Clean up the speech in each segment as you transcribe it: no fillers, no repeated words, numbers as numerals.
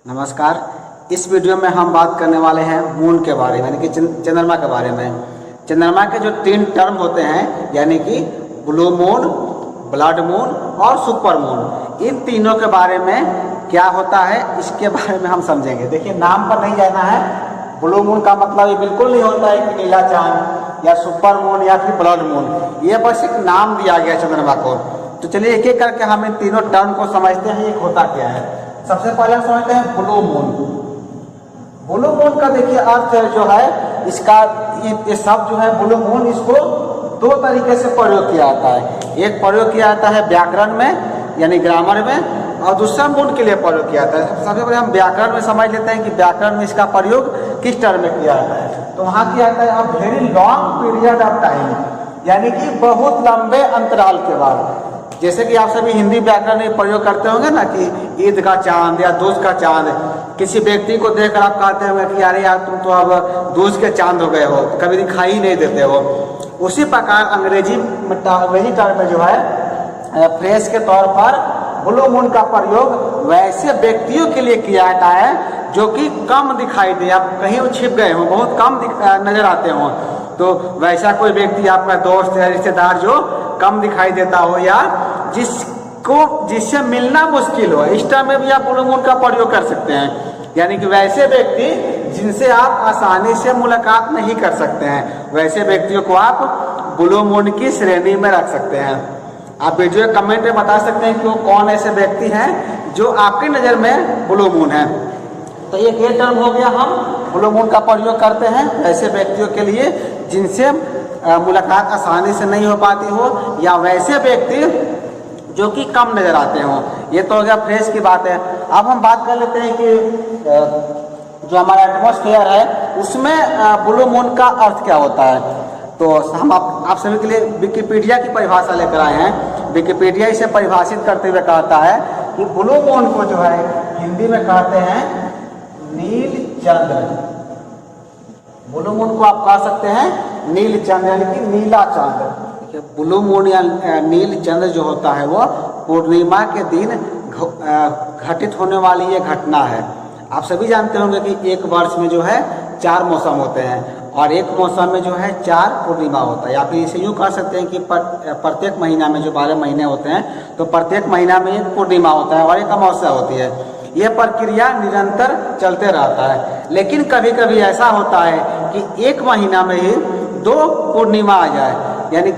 नमस्कार। इस वीडियो में हम बात करने वाले हैं मून के बारे में, यानी कि चंद्रमा के बारे में। चंद्रमा के जो 3 टर्म होते हैं, यानी कि ब्लू मून, ब्लड मून और सुपर मून, इन तीनों के बारे में क्या होता है इसके बारे में हम समझेंगे। देखिए, नाम पर नहीं जाना है। ब्लू मून का मतलब ये बिल्कुल नहीं होता है कि नीला चांद या सुपर मून या फिर ब्लड मून, ये बस एक नाम दिया गया चंद्रमा को। तो चलिए एक एक करके हम इन तीनों टर्म को समझते हैं, एक होता क्या है। सबसे पहले हम समझते हैं ब्लू मून। ब्लू मून का देखिए अर्थ जो है इसका, ये शब्द जो है ब्लू मून, इसको 2 तरीके से प्रयोग किया जाता है। एक प्रयोग किया जाता है व्याकरण में यानी ग्रामर में, और दूसरा मून के लिए प्रयोग किया जाता है। सबसे पहले हम व्याकरण में समझ लेते हैं कि व्याकरण में इसका प्रयोग किस टर्म में किया जाता है। तो वहाँ किया जाता है a very long period of time, यानी कि बहुत लंबे अंतराल के बाद। जैसे कि आप सभी हिंदी व्याकरण में प्रयोग करते होंगे ना कि ईद का चांद या दूज का चांद। किसी व्यक्ति को देखकर आप कहते होंगे कि अरे यार तुम तो अब दूज के चांद हो गए हो, कभी दिखाई ही नहीं देते हो। उसी प्रकार अंग्रेजी टर्म में जो है फ्रेज के तौर पर ब्लू मून का प्रयोग वैसे व्यक्तियों के लिए किया जाता है जो कि कम दिखाई दे, आप कहीं वो छिप गए हो, बहुत कम नजर आते हो। तो वैसा कोई व्यक्ति, आपका दोस्त या रिश्तेदार जो कम दिखाई देता हो या जिससे मिलना मुश्किल हो, इस टाइम में भी आप ब्लू मून का प्रयोग कर सकते हैं। यानी कि वैसे व्यक्ति जिनसे आप आसानी से मुलाकात नहीं कर सकते हैं, वैसे व्यक्तियों को आप ब्लू मून की श्रेणी में रख सकते हैं। आप वीडियो कमेंट में बता सकते हैं कि वो कौन ऐसे व्यक्ति हैं जो आपकी नज़र में ब्लू मून है। तो एक ये टर्म हो गया, हम ब्लू मून का प्रयोग करते हैं ऐसे व्यक्तियों के लिए जिनसे मुलाकात आसानी से नहीं हो पाती हो, या वैसे व्यक्ति जो कि कम नजर आते हों। ये तो हो गया फ्रेश की बात है। अब हम बात कर लेते हैं कि जो हमारा एटमॉस्फेयर है उसमें ब्लू मून का अर्थ क्या होता है। तो हम आप सभी के लिए विकिपीडिया की परिभाषा लेकर आए हैं। विकिपीडिया इसे परिभाषित करते हुए कहता है कि ब्लू मून को जो है हिंदी में कहते हैं नील चंद्र। ब्लू मून को आप कह सकते हैं नील चंद्र, यानी कि नीला चांद। ब्लू मून या नील चंद्र जो होता है वो पूर्णिमा के दिन घटित होने वाली ये घटना है। आप सभी जानते होंगे कि एक वर्ष में जो है 4 मौसम होते हैं, और एक मौसम में जो है 4 पूर्णिमा होता है। या फिर इसे यूँ कह सकते हैं कि प्रत्येक महीना में जो 12 महीने होते हैं, तो प्रत्येक महीना में एक पूर्णिमा होता है और एक अमावस्या होती है। यह प्रक्रिया निरंतर चलते रहता है। लेकिन कभी कभी ऐसा होता है कि एक महीना में ही 2 पूर्णिमा आ जाए, यानी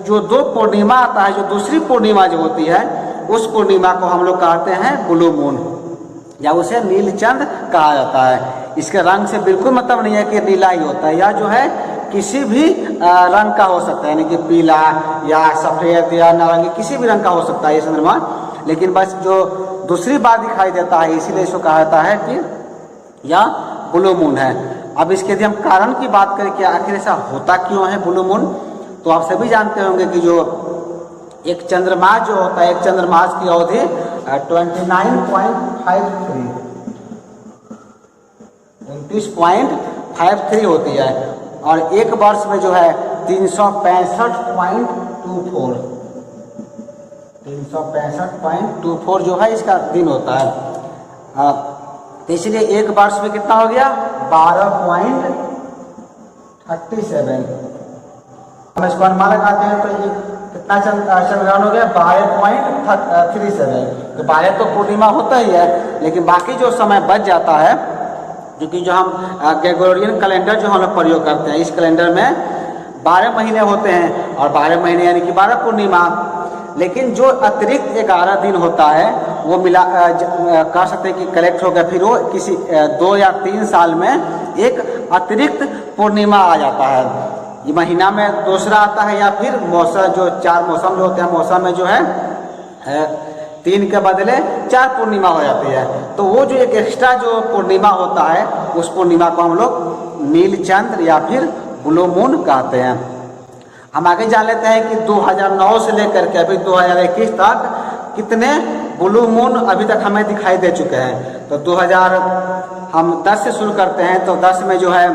जो 2 पूर्णिमा आता है, जो दूसरी पूर्णिमा जो होती है, उस पूर्णिमा को हम लोग कहते हैं ब्लू मून, या उसे नीलचंद्र कहा जाता है। इसके रंग से बिल्कुल मतलब नहीं है कि नीला ही होता है, या जो है किसी भी रंग का हो सकता है, यानी कि पीला या सफ़ेद या नारंगी, किसी भी रंग का हो सकता है ये चंद्रमा। लेकिन बस जो दूसरी बार दिखाई देता है, इसीलिए इसको कहा जाता है कि यह ब्लू मून है। अब इसके यदि हम कारण की बात करें कि आखिर ऐसा होता क्यों है ब्लू मून, तो आप सभी जानते होंगे कि जो एक चंद्रमास जो होता है, एक चंद्रमास की अवधि 29.53 होती है, और एक वर्ष में जो है 365.24 जो है इसका दिन होता है। तो इसलिए एक वर्ष में कितना हो गया 12.37। हम इसको अनुमान लगाते हैं तो ये कितना चंद्रग्रहण हो गया 12.37। तो 12 तो पूर्णिमा होता ही है, लेकिन बाकी जो समय बच जाता है, क्योंकि जो हम ग्रेगोरियन कैलेंडर जो हम लोग प्रयोग करते हैं, इस कैलेंडर में 12 महीने होते हैं, और 12 महीने यानी कि 12 पूर्णिमा। लेकिन जो अतिरिक्त 11 दिन होता है वो मिला कह सकते हैं कि कलेक्ट हो गया, फिर वो किसी 2 या 3 साल में एक अतिरिक्त पूर्णिमा आ जाता है। ये महीना में दूसरा आता है, या फिर मौसम जो 4 मौसम जो होते हैं, मौसम में जो है 3 के बदले 4 पूर्णिमा हो जाती है। तो वो जो एक एक्स्ट्रा जो पूर्णिमा होता है, उस पूर्णिमा को हम लोग नीलचंद्र या फिर ब्लू मून कहते हैं। हम आगे जान लेते हैं कि 2009 से लेकर के अभी 2021 तक कितने ब्लू मून अभी तक हमें दिखाई दे चुके हैं। तो हम 10 से शुरू करते हैं। तो 10 में जो है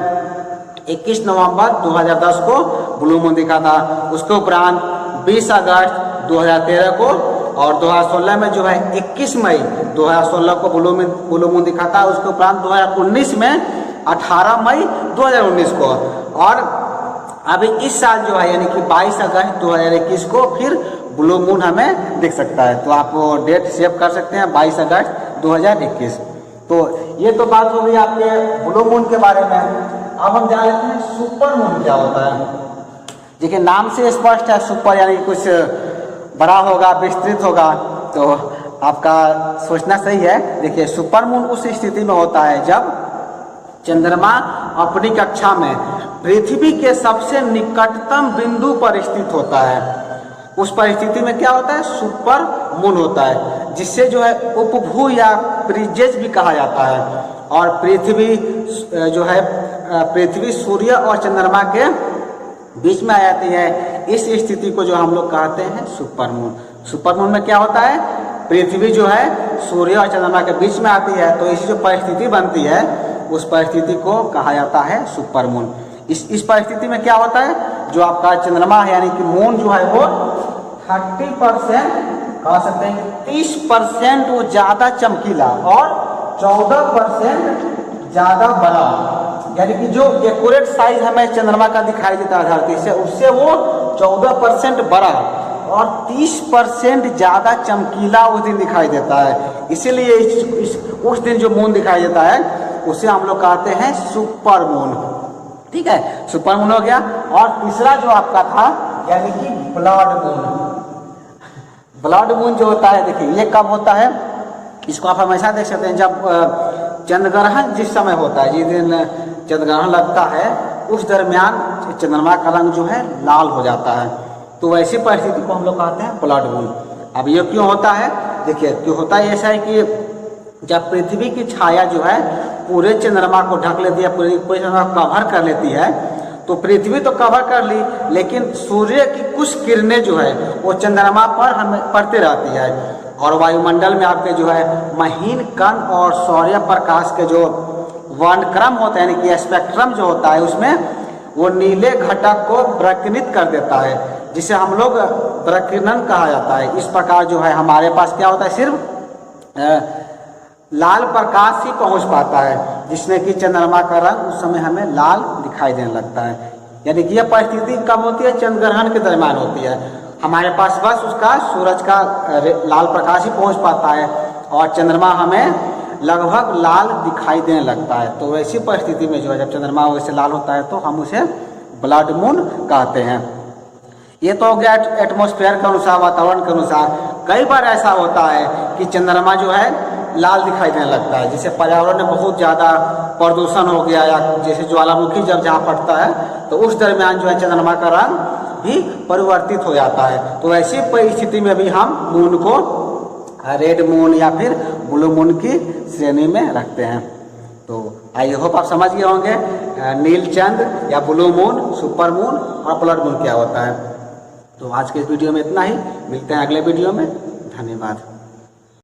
21 नवंबर 2010 को ब्लू मून दिखा था। उसके उपरांत 20 अगस्त 2013 को और 2016 में जो है 21 मई 2016 को ब्लू मून दिखा था। उसके उपरांत 2019 में 18 मई 2019 को, और अभी इस साल जो है यानी कि 22 अगस्त 2021 को फिर ब्लू मून हमें दिख सकता है। तो आप वो डेट सेव कर सकते हैं 22 अगस्त 2021। तो ये तो बात हो गई आपके ब्लू मून के बारे में। अब हम जान लेते हैं सुपर मून क्या होता है। देखिए नाम से स्पष्ट है, सुपर यानी कुछ बड़ा होगा, विस्तृत होगा, तो आपका सोचना सही है। देखिए सुपर मून उस स्थिति में होता है जब चंद्रमा अपनी कक्षा में पृथ्वी के सबसे निकटतम बिंदु पर स्थित होता है। उस परिस्थिति में क्या होता है, सुपर मून होता है, जिससे जो है उपभू या प्रिजेज भी कहा जाता है। और पृथ्वी जो है पृथ्वी सूर्य और चंद्रमा के बीच में आ जाती है। इस स्थिति को जो हम लोग कहते हैं सुपर मून। सुपर मून में क्या होता है, पृथ्वी जो है सूर्य और चंद्रमा के बीच में आती है, तो इसी जो परिस्थिति बनती है उस परिस्थिति को कहा जाता है सुपर मून। इस परिस्थिति में क्या होता है, जो आपका चंद्रमा है यानी कि मून जो है वो 30% कह सकते हैं कि 30% वो ज़्यादा चमकीला और 14% ज़्यादा बड़ा, यानी कि जो एक्यूरेट साइज हमें चंद्रमा का दिखाई देता है धरती से, उससे वो 14% बड़ा और 30% ज़्यादा चमकीला उस दिन दिखाई देता है। इसीलिए उस दिन जो मून दिखाई देता है उसे हम लोग कहते हैं सुपर मून। ठीक है, सुपर मून हो गया। और तीसरा जो आपका था यानी कि ब्लड मून। ब्लड मून जो होता है, देखिए ये कब होता है, इसको आप हमेशा देख सकते हैं जब चंद्रग्रहण जिस समय होता है, जिस दिन चंद्रग्रहण लगता है उस दरमियान चंद्रमा का रंग जो है लाल हो जाता है। तो वैसी परिस्थिति को हम लोग कहते हैं ब्लड मून। अब ये क्यों होता है, देखिए क्यों होता है ऐसा है कि जब पृथ्वी की छाया जो है पूरे चंद्रमा को ढक लेती है, पूरे चंद्रमा को कवर कर लेती है, तो पृथ्वी तो कवर कर ली, लेकिन सूर्य की कुछ किरणें जो है वो चंद्रमा पर हमें पड़ती रहती है। और वायुमंडल में आपके जो है महीन कण और सौर्य प्रकाश के जो वर्णक्रम होता है यानी कि स्पेक्ट्रम जो होता है, उसमें वो नीले घटक को प्रकीर्णित कर देता है, जिसे हम लोग प्रकीर्णन कहा जाता है। इस प्रकार जो है हमारे पास क्या होता है, सिर्फ लाल प्रकाश ही पहुंच पाता है, जिसमें कि चंद्रमा का रंग उस समय हमें लाल दिखाई देने लगता है। यानी कि यह परिस्थिति कब होती है, चंद्रग्रहण के दरमियान होती है। हमारे पास बस उसका सूरज का लाल प्रकाश ही पहुंच पाता है और चंद्रमा हमें लगभग लाल दिखाई देने लगता है। तो वैसी परिस्थिति में जो है जब चंद्रमा वैसे लाल होता है तो हम उसे ब्लड मून कहते हैं। ये तो हो गया एटमॉस्फेयर के अनुसार, वातावरण के अनुसार। कई बार ऐसा होता है कि चंद्रमा जो है लाल दिखाई देने लगता है, जैसे पर्यावरण में बहुत ज़्यादा प्रदूषण हो गया या जैसे ज्वालामुखी जब जहाँ फटता है तो उस दरमियान जो है चंद्रमा का रंग भी परिवर्तित हो जाता है। तो ऐसी परिस्थिति में भी हम मून को रेड मून या फिर ब्लू मून की श्रेणी में रखते हैं। तो आई होप आप समझ गए होंगे नीलचंद्र या ब्लू मून, सुपर मून और ब्लड मून क्या होता है। तो आज के इस वीडियो में इतना ही, मिलते हैं अगले वीडियो में। धन्यवाद।